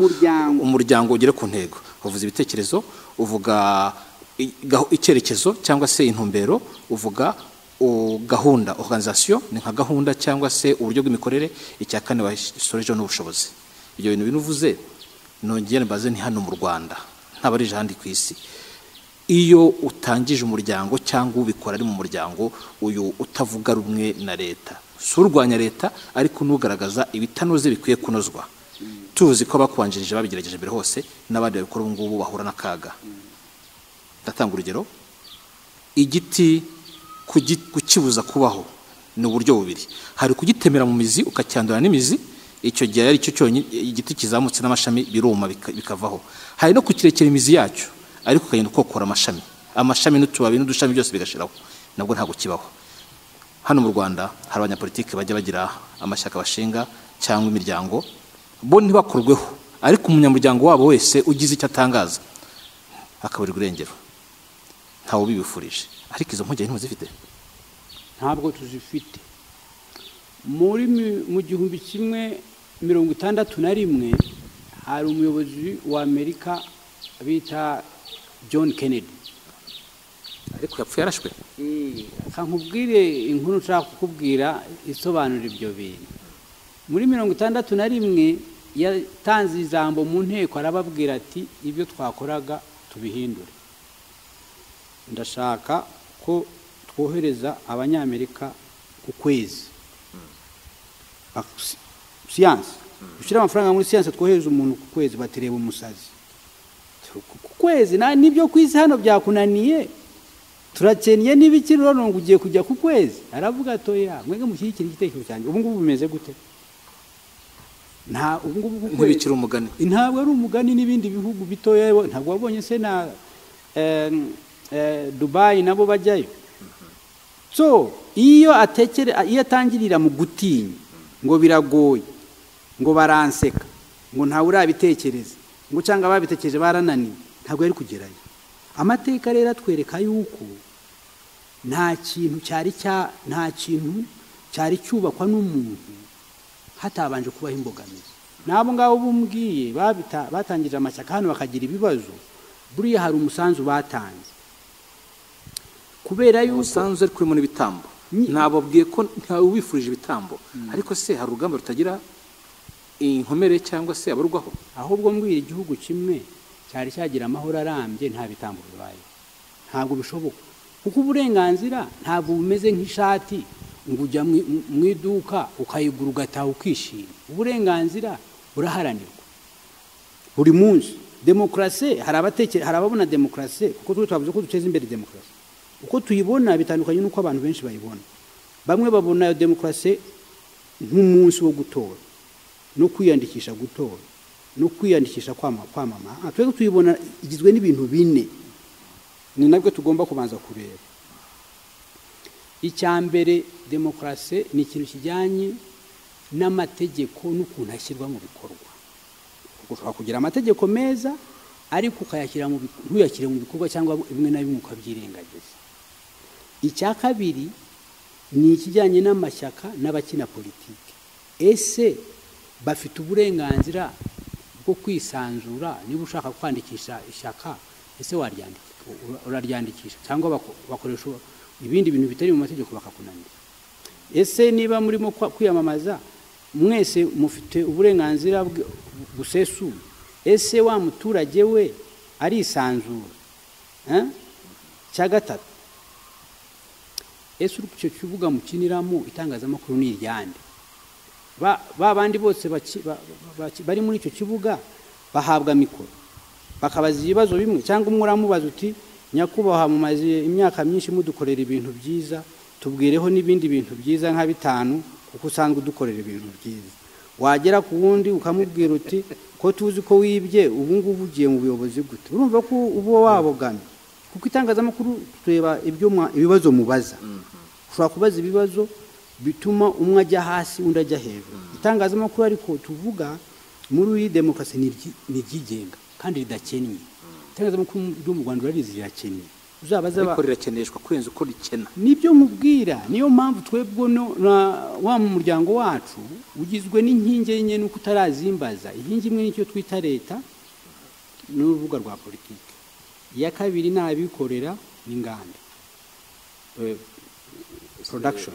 umuryango ugere ku ntego. Wavuze ibitekerezo, uvuga icyerekezo cyangwa se intumbero, uvuga gahunda, organisation ni nka gahunda cyangwa se uburyo bw'imikorere. Icya kane wasoreje n'ubushobozi. Ibyo bintu binuvuze nongeye mbaze ni hano mu Rwanda, ntabarije handi ku isi. Iyo utangije umuryango cyangwa ubikora ari mu muryango uyu utavuga rumwe na leta, surwanya leta, ariko nugaragaza ibitanoze bikwiye kunozwa. Tuzi ko bakwanjirije babigerageje mbere hose, n'abandi babikora ubu ngubu bahura n'akaga. Ndatanga urugero, igiti kukibuza kubaho ni uburyo bubiri. Hari kugitemera mu mizi ukacyandura n'imizi, icyo gihe ari cyo cyonyine igiti kizamutse n'amashami biruma bikavaho. Hari no kukirekera imizi yacyo, ariko ukagenda ukokora amashami n'utubabi n'udushami byose bigashiraho, nabwo ntabwo kibaho. Hano mu Rwanda hari abanyapolitike bajya bagira amashyaka bashinga cyangwa imiryango, bo ntibakorweho, ariko umunyamuryango wabo wese ugize icyo atangaza akaburirwa irengero, ntawe ubibifurije. Ariko izo mpungenge ntimuzifite? Ntabwo tuzifite. Mu 1961 hari umuyobozi wa Amerika bita John Kennedy, ariko yapfuye arashwe. Kankubwire inkuru nshaka kukubwira isobanura ibyo bintu. Muri 1961 yatanze ijambo mu nteko, arababwira ati ibyo twakoraga tubihindure. Ndashaka ko twohereza abanyamerika ku kwezi. Siyanse, ushyira amafaranga muri siyanse, twohereza umuntu ku kwezi, batireba umusazi. Ku kwezi nibyo ku isi hano byakunaniye, turakennye n'ibikiri none ngo ugiye kujya ku kwezi. Aravuga atoya, mwege mushyigikira igitekerezo cyanjye. Ubu ngubu bimeze gute? Ubu ngubu ntibikira umugani. Ntabwo ari umugani. N'ibindi bihugu bitoya, ntabwo wabonye se na Dubai nabo bajyayo. So iyo atangirira mu gutinya ngo biragoye, ngo baranseka, ngo ntawe urabitekereza, ngo cyangwa babitekereje barananiwe, ntabwo yari kugerayo. Amateka rero atwereka yuko nta kintu cyari cyubakwa n'umuntu hatabanje kubaho imbogamizi. Nabo ngabo bumbwiye batangije amashyaka hano bakagira ibibazo, buriya hari umusanzu batanze. kubera yuko usanzwe ari kurimo n'ibitambo nababwiye ko ntawe ubifurije ibitambo ariko se hari urugamba rutagira inkomere cyangwa se abarwaho ahubwo mbwira igihugu kimwe cyari cyagira amahoro arambye nta bitambo bibaye ntabwo bishoboka kuko uburenganzira ntabwo bumeze nk'ishati ngo ujya mu iduka ukayigura ugataha ukishima uburenganzira buraharanirwa buri munsi demokarasi hari ababona demokarasi kuko twavuze ko duteza imbere demokarasi uko tuyibona bitandukanye n'uko abantu benshi bayibona bamwe babona demokarasi nk'umunsi wo gutora no kwiyandikisha gutora no kwiyandikisha kwamama twebwe tuyibona igizwe n'ibintu bine ni nabwo tugomba kubanza kureba icyambere demokarasi ni ikintu kijyanye n'amategeko n'ukuntu ashyirwa mu bikorwa ushobora kugira amategeko meza ariko ntuyashyire mu bikorwa cyangwa bimwe na bimwe ukabyirengagiza icya kabiri ni ikijyanye n'amashyaka n'abakina politiki ese bafite uburenganzira bwo kwisanzura niba ushaka kwandikisha ishyaka ese uraryandikisha cyangwa bakoresha ibindi bintu bitari mu mategeko bakakunanira ese niba murimo kwiyamamaza mwese mufite uburenganzira busesuye ese wa muturage we arisanzura cya gatatu ese icyo kibuga mukiniramo itangazamakuru ni iryande ba bandi bose bari muri icyo kibuga bahabwa mikoro bakabaza ibibazo bimwe cyangwa umwe uramubaza uti nyakubahwa mumaze imyaka myinshi mudukorera ibintu byiza tubwireho n'ibindi bintu byiza nka 5 kuko usanzwe udukorera ibintu byiza wagera ku wundi ukamubwira uti ko tuzi ko wibye ubu ngubu ugiye mu buyobozi gute urumva ko ubo wabogamye kuko itangazamakuru tureba ibibazo mubaza ushobora kubaza ibibazo bituma umwe ajya hasi undi ajya hejuru itangazamakuru ariko tuvuga muri demokarasi ni ryigenga kandi ridakennye itangazamakuru ryo mu Rwanda ririzi rirakennye uzabaza ariko rirakeneshwa kurenza uko rikena nibyo mubwira niyo mpamvu twebwe wa mu muryango wacu ugizwe n'inkingi enye nuko utarazimbaza inkingi imwe nicyo twita leta n'urubuga rwa politiki iya kabiri n'abikorera n'inganda production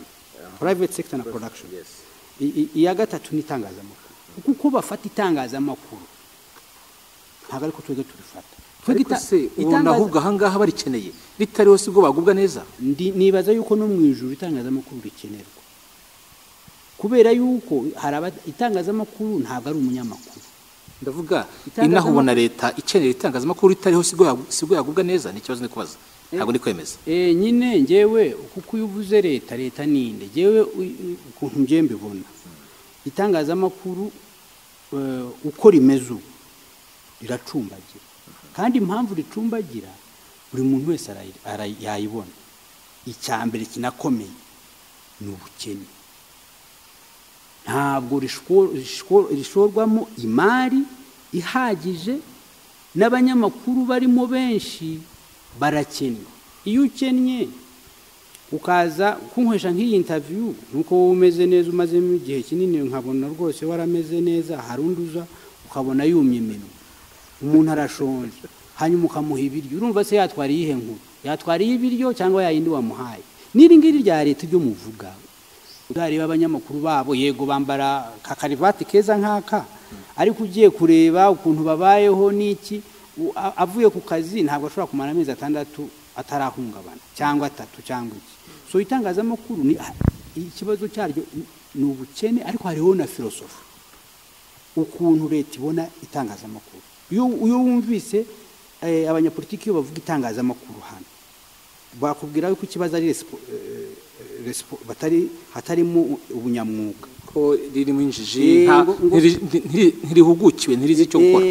private sector na production iya gatatu ni itangazamakuru kuko bafata itangazamakuru ntabwo ariko twebwe turifata ariko se ubona ahubwo ahangaha barikeneye ritariho sibwo bagubwa neza nibaza yuko no mu ijuru itangazamakuru rikenerwa kubera yuko itangazamakuru ntabwo ari umunyamakuru ndavuga inaho ubona leta ikenera itangazamakuru ritariho sibwo yagubwa neza ni ikibazo nikubaza ntabwo ndi kwemeza nyine ngewe kuko uvuze leta ninde ngewe ukuntu ngiye mbibona itangazamakuru uko rimeze ubu riracumbagira kandi impamvu ricumbagira buri muntu wese yayibona icyambere kinakomeye ni ubukene ntabwo rishorwamo imari ihagije n'abanyamakuru barimo benshi barakennye iyo ukennye ukaza kunkwesha nk'iyi interview nuko wowe umeze neza umazemo igihe kinini nkabona rwose warameze neza hari undi uza ukabona yumye iminwa umuntu arashonje hanyuma ukamuha ibiryo urumva se yatwariye ihe nkuru yatwariye ibiryo cyangwa yayindi wamuhaye n'iri ngiri rya leta ryo muvuga urareba abanyamakuru babo yego bambara kakarivati keza nkaka ariko ugiye kureba ukuntu babayeho n'iki avuye ku kazi ntabwo ashobora kumara amezi 6 atarahungabana cyangwa 3 cyangwa iki so itangazamakuru ni ikibazo cyaryo ni ubukene ariko hariho na filosofi ukuntu leta ibona itangazamakuru iyo wumvise abanyapolitiki iyo bavuga itangazamakuru hano bakubwira yuko ikibazo ari hatarimo ubunyamwuga ko ririmo injiji ntirihugukiwe ntirizi icyo gukora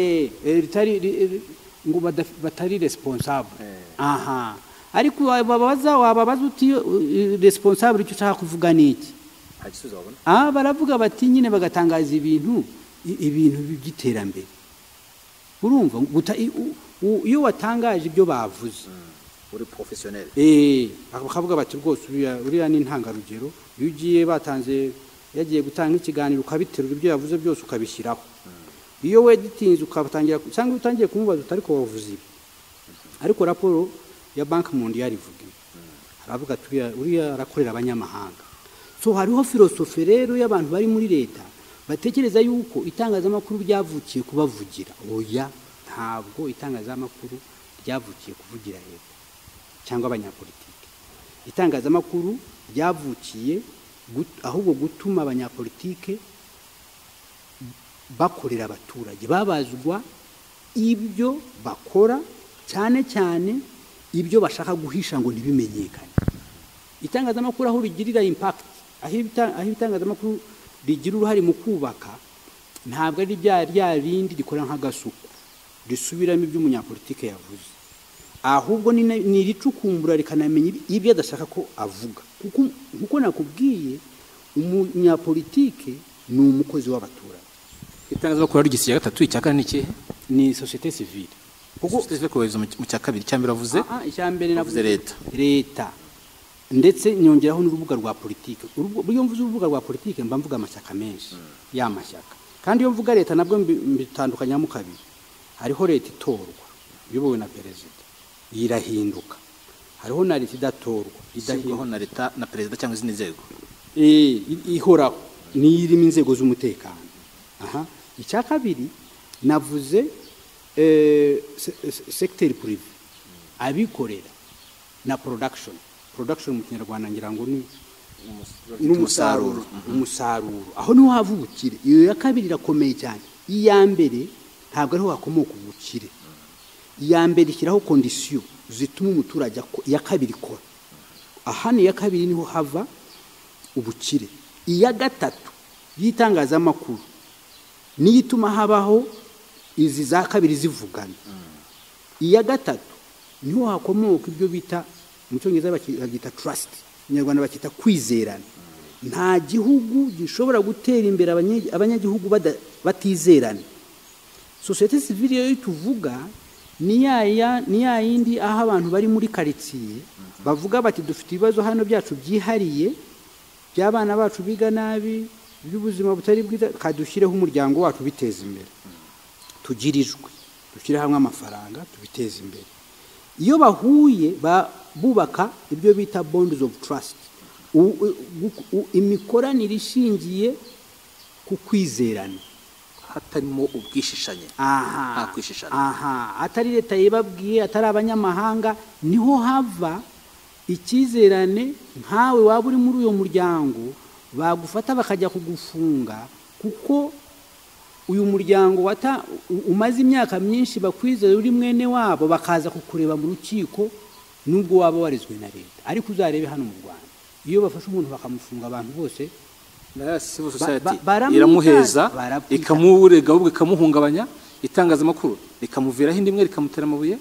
ngo batari responsable aha ariko wababaza uti responsable icyo ushaka kuvuga niki baravuga bati nyine bagatangaza ibintu by'iterambere urumva iyo watangaje ibyo bavuze uri professionnel bakavuga bati rwose uriya ni intangarugero iyo ugiye yagiye gutanga ikiganiro ukabiterura ibyo yavuze byose ukabishyiraho iyo weditinze ukabatangira cyangwa utangiye kumubaza utariko wavuze ibi ariko raporo ya Bank Mondial ivuga aravuga ati uriya arakorera abanyamahanga. So hariho filosofi rero y'abantu bari muri leta batekereza yuko itangazamakuru ryavukiye kubavugira. Oya, ntabwo itangazamakuru ryavukiye kuvugira leta cyangwa abanyapolitike. Itangazamakuru ryavukiye ahubwo gutuma abanyapolitike bakorera abaturage, babazwa ibyo bakora, cyane cyane ibyo bashaka guhisha ngo ntibimenyekane. Itangazamakuru aho rigirira impact, aho itangazamakuru rigira uruhare mu kubaka, ntabwo ari rya rindi rikora nk'agasuku risubiramo ibyo umunyapolitike yavuze, ahubwo ni ricukumbura rikanamenya ibyo adashaka ko avuga. Kuko nakubwiye umunyapolitike ni umukozi w'abaturage. Itangazamakuru ari igisiga gatatu, icya kane ni ikihe? Ni société civile. Kuko société civile kubaza mu cya kabiri, cyambere avuze icyambere navuze leta ndetse nyongeraho n'urubuga rwa politike. Buryo mvuze urubuga rwa politike mba mvuga amashyaka menshi y'amashyaka, kandi iyo mvuga leta nabwo mbitandukanya mu kabiri. Hariho leta itorwa iyobowe na perezida, irahinduka. Hariho na leta idatorwa, idahindurwaho na leta na perezida cyangwa izindi nzego, ihoraho ni irimo inzego z'umutekano. Icya kabiri navuze secteur privé, abikorera na production mu Kinyarwanda ngira ngo ni umusaruro. Aho niho hava ubukire. Iyo ya kabiri irakomeye cyane. Iya mbere ntabwo ariho hakomoka ubukire. Iya mbere ishyiraho condition zituma umuturage iya kabiri ikora. Aha ni iya kabiri niho hava ubukire. Iya gatatu yitangazamakuru niyo ituma habaho izi za kabiri zivugana. Iya gatatu niho hakomoka ibyo bita mu Cyongereza bakita trust, mu Rwanda bakita kwizerana. Nta gihugu gishobora gutera imbere abanyagihugu batizerana. Société civile yo tuvuga ni ya yindi aho abantu bari muri quartier bavuga bati dufite ibibazo hano byacu byihariye, by'abana bacu biga nabi, by'ubuzima butari bwiza, kadushyireho umuryango wacu biteza imbere, tugirijwe, dushyire hamwe amafaranga tubiteza imbere. Iyo bahuye bubaka ibyo bita bonds of trust, imikoranire ishingiye ku kwizerana, hatarimo ubwishishanye. Atari leta yibabwiye, atari abanyamahanga, niho hava icyizerane. Nkawe waba uri muri uyo muryango bagufata bakajya kugufunga kuko uyu muryango umaze imyaka myinshi bakwizera uri mwene wabo, bakaza kukureba mu rukiko nubwo waba warizwe na leta. Ariko uzarebe hano mu Rwanda, iyo bafashe umuntu bakamufunga, abantu bose civil society iramuheza, ikamurega ahubwo ikamuhungabanya. Itangazamakuru rikamuviraho indi imwe, rikamutera amabuye.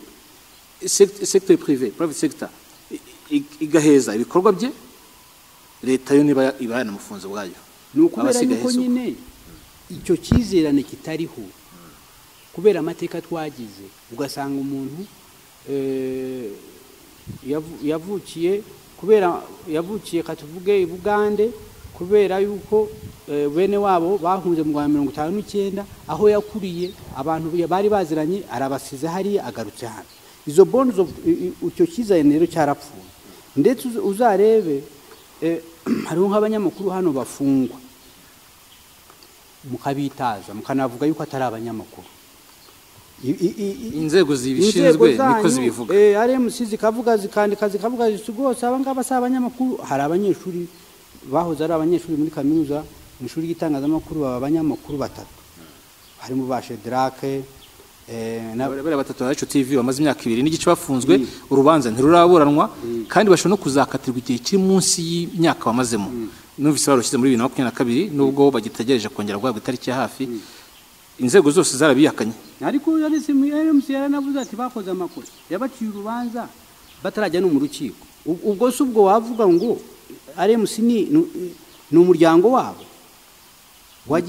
Secteur privé, private sector, igaheza ibikorwa bye. Leta yo niba yanamufunze ubwayo, nukubera yuko nyine icyo cyizerane kitariho kubera amateka twagize. Ugasanga umuntu yavukiye katuvuge i Bugande, kubera yuko bene wabo bahunze mu 1959, aho yakuriye abantu bari baziranye arabasize hari agarutse hano. Izo bonds of icyo cyizerane rero cyarapfuye. Ndetse uzarebe hariho nk'abanyamakuru hano bafungwa, mukabitaza mukanavuga yuko atari abanyamakuru. Inzego zibishinzwe niko zibivuga. RMC zikavuga zikandika zikavuga rwose abangaba si abanyamakuru. Hari abanyeshuri bahoze ari abanyeshuri muri kaminuza mu ishuri ry'itangazamakuru, baba abanyamakuru batatu, harimo ba Shedrake bari batatu ba TV bamaze imyaka 2 n'igice bafunzwe. Urubanza ntiruraburanwa, kandi bashobora no kuzakatirwa igihe kiri munsi y'imyaka bamazemo. Numvise barushyize muri 2022 nubwo bagitegereje kongera guhabwa itariki ya hafi. Inzego zose zarabiyakanye. Ariko RMC yaranavuze ati bakoze amakosa, yabaciye urubanza batarajya no mu rukiko. Ubwo se ubwo wavuga ngo RMC ni umuryango wabo?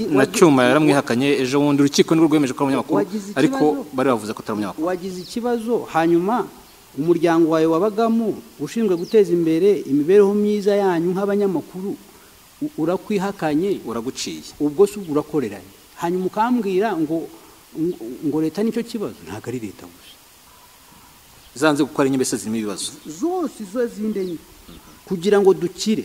Na Cyuma yaramwihakanye ejo wundi urukiko nirwo rwemeje ko abanyamakuru, ariko bari bavuze ko atari abanyamakuru. Wagize ikibazo, hanyuma umuryango wawe wabagamo ushinzwe guteza imbere imibereho myiza yanyu nk'abanyamakuru urakwihakanye, uraguciye. Ubwo se urakoreranye, hanyuma ukambwira ngo leta nicyo kibazo? Ntabwo ari leta gusa, zanze gukora inyembese zirimo ibibazo zose zo zinde. kugira ngo dukire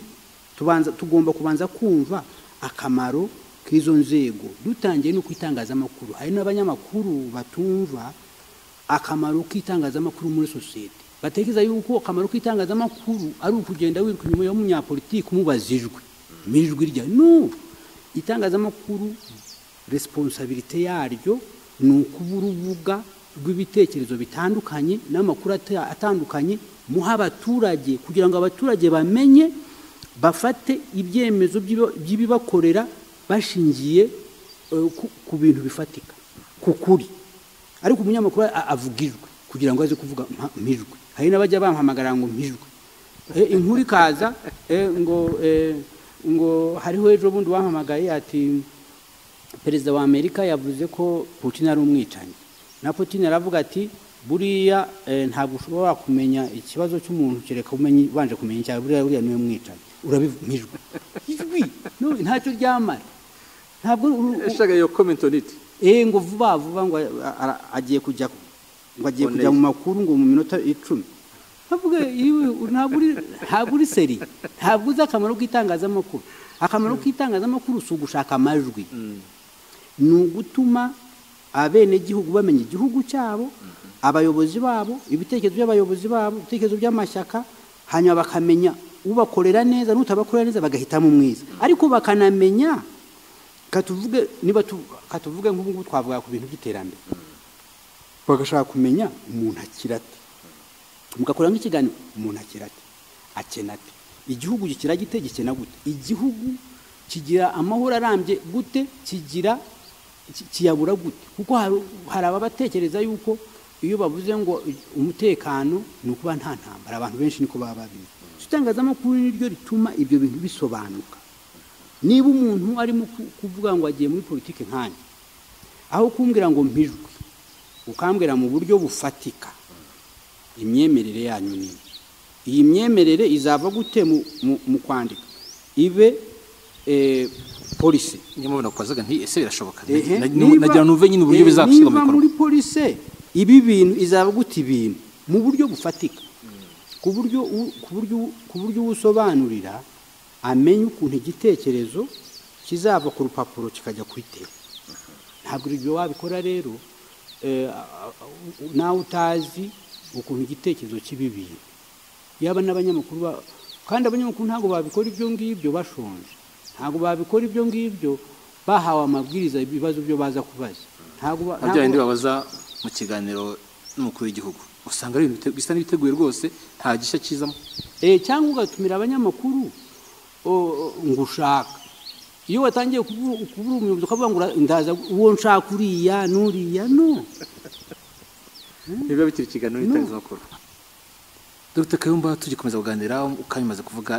tugomba kubanza kumva akamaro k'izo nzego dutangiye no kwitangazamakuru. Hari n'abanyamakuru batumva akamaro k'itangazamakuru muri sosiyete, batekereza yuko akamaro k'itangazamakuru ari ukugenda wiruka inyuma y'umunyapolitiki umubaza ijwi rya no. Itangazamakuru responsabilité yaryo ni ukuba urubuga rw'ibitekerezo bitandukanye n'amakuru atandukanye muha abaturage kugira ngo abaturage bamenye bafate ibyemezo by'ibibakorera bashingiye ku bintu bifatika ku kuri. Ariko umunyamakuru avugijwe kugira ngo aze kuvuga mpijwe. Hari n'abajya bampamagara ngo mpijwe inkuru ikaza ngo hariho ejo bundi wampamagaye ati perezida wa Amerika yavuze ko Putin ari umwicanyi, na Putin aravuga ati buriya ntabwo ushobora kumenya ikibazo cy'umuntu kereka banje kumenya cyane buriya niwe mwicanyi. Urabivumijwe ijwi no ntacyo ryamara. Ntabwo eshaka yo comment on it ngo vuba ngo agiye kujya mu makuru ngo mu minota 10. Avuga ntabwo uri seri, ntabwo uzi akamaro k'itangazamakuru. Akamaro k'itangazamakuru si ugushaka amajwi, ni ugutuma abenegihugu bamenya igihugu cyabo, abayobozi babo, ibitekerezo by'abayobozi babo, ibitekerezo by'amashyaka, hanyuma bakamenya ubakorera neza n'utabakorera neza bagahitamo mwiza. Ariko bakanamenya katuvuge nk'ubu twavuga ku bintu by'iterambere, bagashaka kumenya umuntu akirate, mugakora nk'ikiganiro umuntu akirate akenate, igihugu gikira gite gikena gute, igihugu kigira amahoro arambye gute, kiyabura gute. Kuko hari ababatekereza yuko iyo bavuze ngo umutekano ni ukuba nta ntambara, abantu benshi niko baba babizi. Itangazamakuru niryo rituma ibyo bintu bisobanuka. Niba umuntu arimo kuvuga ngo agiye muri politike nkanye, aho kumbwira ngo mpijwe ukambwira mu buryo bufatika imyemerere yanyu ni iyi myemerere izava gute mu kwandika ibe police nyamubona kwazaga nti ese birashoboka nagira nuve nyine uburyo bizakishika mu bikorwa muri police ibi bintu izava gute ibintu mu buryo bufatika ku buryo usobanurira amenye ukuntu igitekerezo kizava ku rupapuro kikajya kwitera. Ntabwo ibyo wabikora rero nawe utazi ukuntu igitekerezo kibibiri. Yaba n'abanyamakuru kandi abanyamakuru ntabwo babikora ibyo ngibyo bashonje, ntabwo babikora ibyo ngibyo bahawe amabwiriza ibibazo byo baza kubaza. Ntabwo abandi babaza mu kiganiro n'umukuru w'igihugu usanga ari ibintu bisa n'ibiteguye rwose nta gishya kizamo. Cyangwa ugatumira abanyamakuru ngo ushaka, iyo watangiye kubura umuyobozi ukavuga ngo ndaza uwo nshaka uriya n'uriya no biba bitiri ikiganiro n'itangazamakuru. Dr. Kayumba tugikomeza kuganira ukanyumaze kuvuga